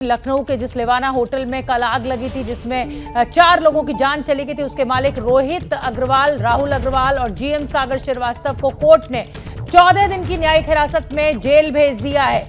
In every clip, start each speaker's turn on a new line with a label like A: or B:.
A: लखनऊ के जिस लेवाना होटल में कल आग लगी थी, जिसमें 4 लोगों की जान चली गई थी, उसके मालिक रोहित अग्रवाल, राहुल अग्रवाल और जीएम सागर श्रीवास्तव को कोर्ट ने 14 दिन की न्यायिक हिरासत में जेल भेज दिया है।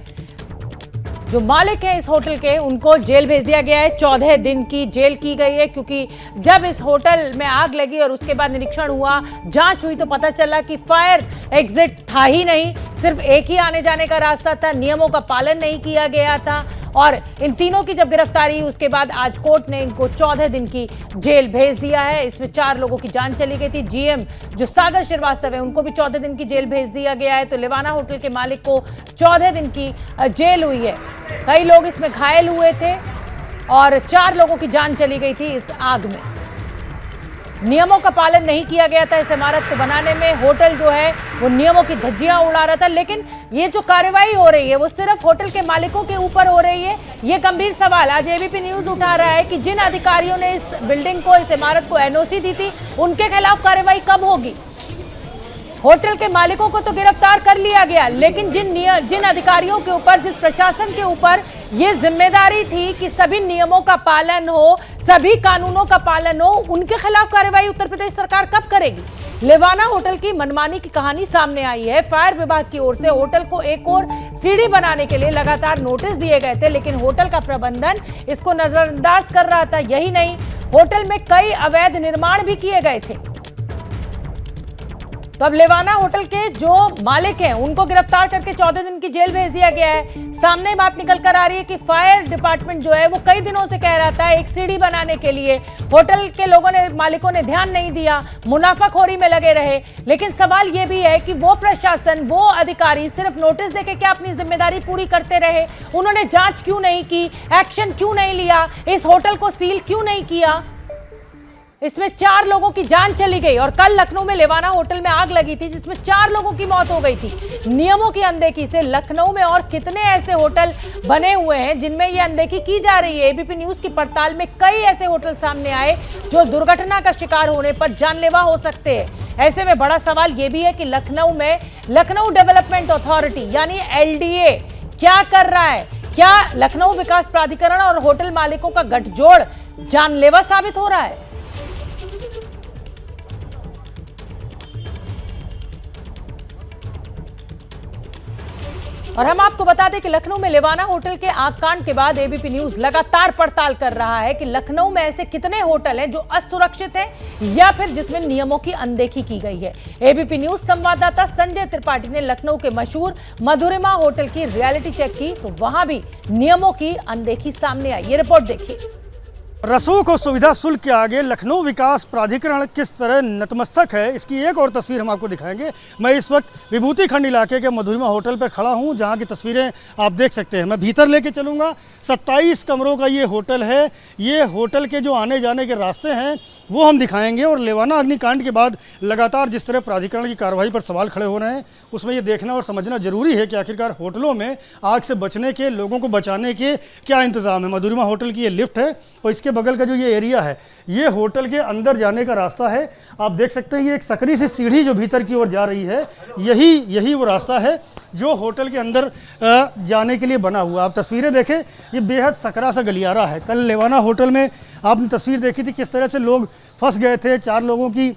A: जो मालिक है इस होटल के, उनको जेल भेज दिया गया है। 14 दिन की जेल की गई है, क्योंकि जब इस होटल में आग लगी और उसके बाद निरीक्षण हुआ, जांच हुई, तो पता चला कि फायर एग्जिट था ही नहीं, सिर्फ एक ही आने जाने का रास्ता था, नियमों का पालन नहीं किया गया था। और इन तीनों की जब गिरफ्तारी हुई, उसके बाद आज कोर्ट ने इनको 14 दिन की जेल भेज दिया है। इसमें 4 लोगों की जान चली गई थी। जीएम जो सागर श्रीवास्तव है, उनको भी 14 दिन की जेल भेज दिया गया है। तो लेवाना होटल के मालिक को 14 दिन की जेल हुई है। कई लोग इसमें घायल हुए थे और 4 लोगों की जान चली गई थी इस आग में। नियमों का पालन नहीं किया गया था इस इमारत को बनाने में। होटल जो है वो नियमों की धज्जियां उड़ा रहा था। लेकिन ये जो कार्रवाई हो रही है वो सिर्फ होटल के मालिकों के ऊपर हो रही है। ये गंभीर सवाल आज एबीपी न्यूज उठा रहा है कि जिन अधिकारियों ने इस बिल्डिंग को, इस इमारत को एनओसी दी थी, उनके खिलाफ कार्रवाई कब होगी। होटल के मालिकों को तो गिरफ्तार कर लिया गया, लेकिन जिन अधिकारियों के ऊपर, जिस प्रशासन के ऊपर ये जिम्मेदारी थी कि सभी नियमों का पालन हो, सभी कानूनों का पालन हो, उनके खिलाफ कार्रवाई उत्तर प्रदेश सरकार कब करेगी। लेवाना होटल की मनमानी की कहानी सामने आई है। फायर विभाग की ओर से होटल को एक और सीढ़ी बनाने के लिए लगातार नोटिस दिए गए थे, लेकिन होटल का प्रबंधन इसको नजरअंदाज कर रहा था। यही नहीं, होटल में कई अवैध निर्माण भी किए गए थे। तो अब लेवाना होटल के जो मालिक हैं, उनको गिरफ्तार करके 14 दिन की जेल भेज दिया गया है। सामने बात निकल कर आ रही है कि फायर डिपार्टमेंट जो है वो कई दिनों से कह रहा था एक सीढ़ी बनाने के लिए। होटल के लोगों ने, मालिकों ने ध्यान नहीं दिया, मुनाफाखोरी में लगे रहे। लेकिन सवाल ये भी है कि वो प्रशासन, वो अधिकारी सिर्फ नोटिस देके क्या अपनी जिम्मेदारी पूरी करते रहे? उन्होंने जांच क्यों नहीं की, एक्शन क्यों नहीं लिया, इस होटल को सील क्यों नहीं किया? इसमें 4 लोगों की जान चली गई। और कल लखनऊ में लेवाना होटल में आग लगी थी, जिसमें 4 लोगों की मौत हो गई थी नियमों की अनदेखी से। लखनऊ में और कितने ऐसे होटल बने हुए हैं जिनमें ये अनदेखी की जा रही है। एबीपी न्यूज की पड़ताल में कई ऐसे होटल सामने आए जो दुर्घटना का शिकार होने पर जानलेवा हो सकते हैं। ऐसे में बड़ा सवाल ये भी है कि लखनऊ में लखनऊ डेवलपमेंट अथॉरिटी यानी LDA क्या कर रहा है? क्या लखनऊ विकास प्राधिकरण और होटल मालिकों का गठजोड़ जानलेवा साबित हो रहा है? और हम आपको बता दें कि लखनऊ में लेवाना होटल के आगकांड के बाद एबीपी न्यूज लगातार पड़ताल कर रहा है कि लखनऊ में ऐसे कितने होटल हैं जो असुरक्षित हैं या फिर जिसमें नियमों की अनदेखी की गई है। एबीपी न्यूज संवाददाता संजय त्रिपाठी ने लखनऊ के मशहूर मधुरिमा होटल की रियलिटी चेक की, तो वहां भी नियमों की अनदेखी सामने आई। ये रिपोर्ट देखिए।
B: रसूख और सुविधा शुल्क के आगे लखनऊ विकास प्राधिकरण किस तरह नतमस्तक है, इसकी एक और तस्वीर हम आपको दिखाएंगे। मैं इस वक्त विभूति खंड इलाके के मधुरिमा होटल पर खड़ा हूं, जहां की तस्वीरें आप देख सकते हैं। मैं भीतर लेके चलूंगा। 27 कमरों का ये होटल है। ये होटल के जो आने जाने के रास्ते हैं वो हम दिखाएंगे। और लेवाना अग्निकांड के बाद लगातार जिस तरह प्राधिकरण की कार्रवाई पर सवाल खड़े हो रहे हैं, उसमें ये देखना और समझना जरूरी है कि आखिरकार होटलों में आग से बचने के, लोगों को बचाने के क्या इंतजाम है। मधुरिमा होटल की ये लिफ्ट है और इसके बगल का जो ये एरिया है, ये होटल के अंदर जाने का रास्ता है। आप देख सकते हैं ये एक सकरी सी सीढ़ी जो भीतर की ओर जा रही है, यही वो रास्ता है जो होटल के अंदर जाने के लिए बना हुआ। आप तस्वीरें देखें, ये बेहद सकरा सा गलियारा है। कल लेवाना होटल में आपने तस्वीर देखी थी किस तरह से लोग फंस गए थे, 4 लोगों की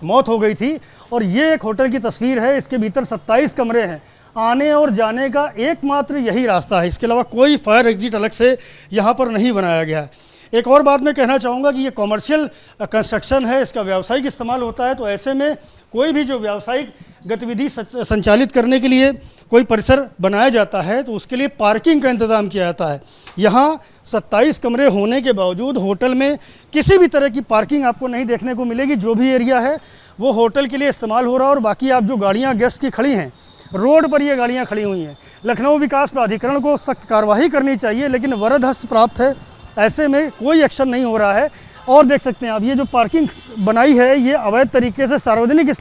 B: मौत हो गई थी। और ये एक होटल की तस्वीर है। इसके भीतर 27 कमरे हैं। आने और जाने का एकमात्र यही रास्ता है, इसके अलावा कोई फायर एग्जिट अलग से यहाँ पर नहीं बनाया गया है। एक और बात मैं कहना चाहूँगा कि ये कॉमर्शियल कंस्ट्रक्शन है, इसका व्यावसायिक इस्तेमाल होता है। तो ऐसे में कोई भी जो व्यावसायिक गतिविधि संचालित करने के लिए कोई परिसर बनाया जाता है तो उसके लिए पार्किंग का इंतज़ाम किया जाता है। यहाँ 27 कमरे होने के बावजूद होटल में किसी भी तरह की पार्किंग आपको नहीं देखने को मिलेगी। जो भी एरिया है वो होटल के लिए इस्तेमाल हो रहा है। और बाकी आप जो गाड़ियाँ गेस्ट की खड़ी हैं, रोड पर ये गाड़ियाँ खड़ी हुई हैं। लखनऊ विकास प्राधिकरण को सख्त कार्रवाई करनी चाहिए, लेकिन वरद हस्त प्राप्त है। ऐसे में कोई एक्शन नहीं हो रहा है। और देख सकते हैं आप, ये जो पार्किंग बनाई है, ये अवैध तरीके से सार्वजनिक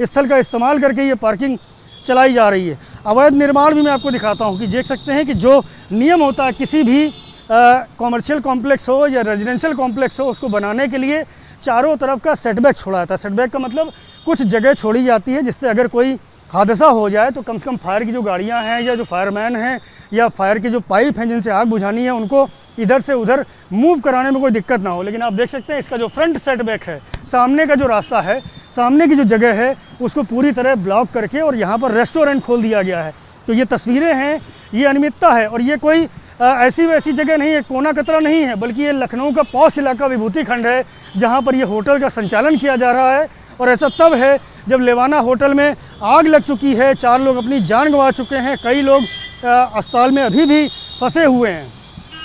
B: स्थल का इस्तेमाल करके ये पार्किंग चलाई जा रही है। अवैध निर्माण भी मैं आपको दिखाता हूँ कि देख सकते हैं कि जो नियम होता है किसी भी कॉमर्शियल कॉम्प्लेक्स हो या रेजिडेंशियल कॉम्प्लेक्स हो, उसको बनाने के लिए चारों तरफ का सेटबैक छोड़ा जाता है। सेटबैक का मतलब कुछ जगह छोड़ी जाती है जिससे अगर कोई हादसा हो जाए तो कम से कम फायर की जो गाड़ियां हैं या जो फायरमैन हैं या फायर के जो पाइप हैं जिनसे आग बुझानी है उनको इधर से उधर मूव कराने में कोई दिक्कत ना हो। लेकिन आप देख सकते हैं इसका जो फ्रंट सेटबैक है, सामने का जो रास्ता है, सामने की जो जगह है उसको पूरी तरह ब्लॉक करके और यहाँ पर रेस्टोरेंट खोल दिया गया है। तो ये तस्वीरें हैं, ये अनियमितता है और ये कोई ऐसी वैसी जगह नहीं है, कोना कतरा नहीं है, बल्कि ये लखनऊ का पॉश इलाका विभूति खंड है जहाँ पर ये होटल का संचालन किया जा रहा है। और ऐसा तब है जब लेवाना होटल में आग लग चुकी है, 4 लोग अपनी जान गंवा चुके हैं, कई लोग अस्पताल में अभी भी फंसे हुए हैं।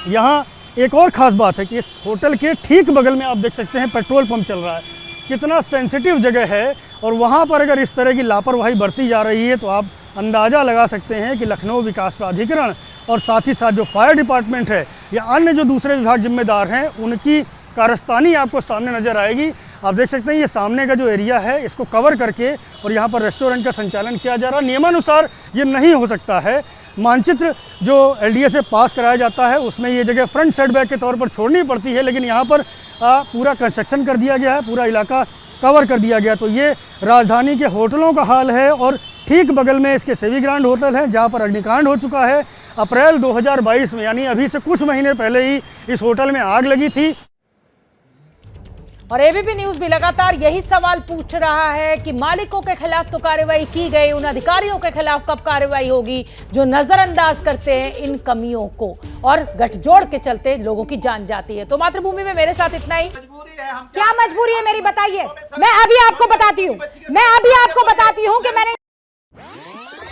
B: यहाँ एक और ख़ास बात है कि इस होटल के ठीक बगल में आप देख सकते हैं पेट्रोल पंप चल रहा है। कितना सेंसिटिव जगह है और वहाँ पर अगर इस तरह की लापरवाही बरती जा रही है तो आप अंदाज़ा लगा सकते हैं कि लखनऊ विकास प्राधिकरण और साथ ही साथ जो फायर डिपार्टमेंट है या अन्य जो दूसरे विभाग जिम्मेदार हैं उनकी कारस्तानी आपको सामने नज़र आएगी। आप देख सकते हैं ये सामने का जो एरिया है इसको कवर करके और यहाँ पर रेस्टोरेंट का संचालन किया जा रहा है। नियमानुसार ये नहीं हो सकता है। मानचित्र जो LDA से पास कराया जाता है उसमें ये जगह फ्रंट सेटबैक के तौर पर छोड़नी पड़ती है, लेकिन यहाँ पर पूरा कंस्ट्रक्शन कर दिया गया है, पूरा इलाका कवर कर दिया गया। तो ये राजधानी के होटलों का हाल है और ठीक बगल में इसके सेवी ग्रांड होटल है जहाँ पर अग्निकांड हो चुका है। अप्रैल 2022 में यानी अभी से कुछ महीने पहले ही इस होटल में आग लगी थी।
A: और एबीपी न्यूज भी लगातार यही सवाल पूछ रहा है कि मालिकों के खिलाफ तो कार्रवाई की गई, उन अधिकारियों के खिलाफ कब कार्रवाई होगी जो नजरअंदाज करते हैं इन कमियों को और गठजोड़ के चलते लोगों की जान जाती है। तो मातृभूमि में मेरे साथ इतना ही।
C: क्या मजबूरी है मेरी बताइए, मैं अभी आपको बताती हूँ कि मैंने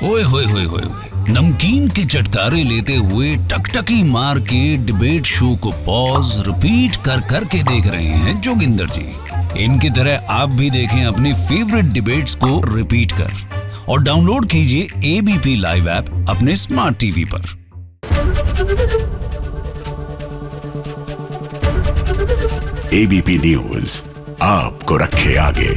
D: ओए होए होए होए नमकीन के चटकारे लेते हुए टकटकी मार के डिबेट शो को पॉज रिपीट कर करके देख रहे हैं जोगिंदर जी। इनकी तरह आप भी देखें अपनी फेवरेट डिबेट्स को रिपीट कर और डाउनलोड कीजिए एबीपी लाइव ऐप अपने स्मार्ट टीवी पर।
E: एबीपी न्यूज आपको रखे आगे।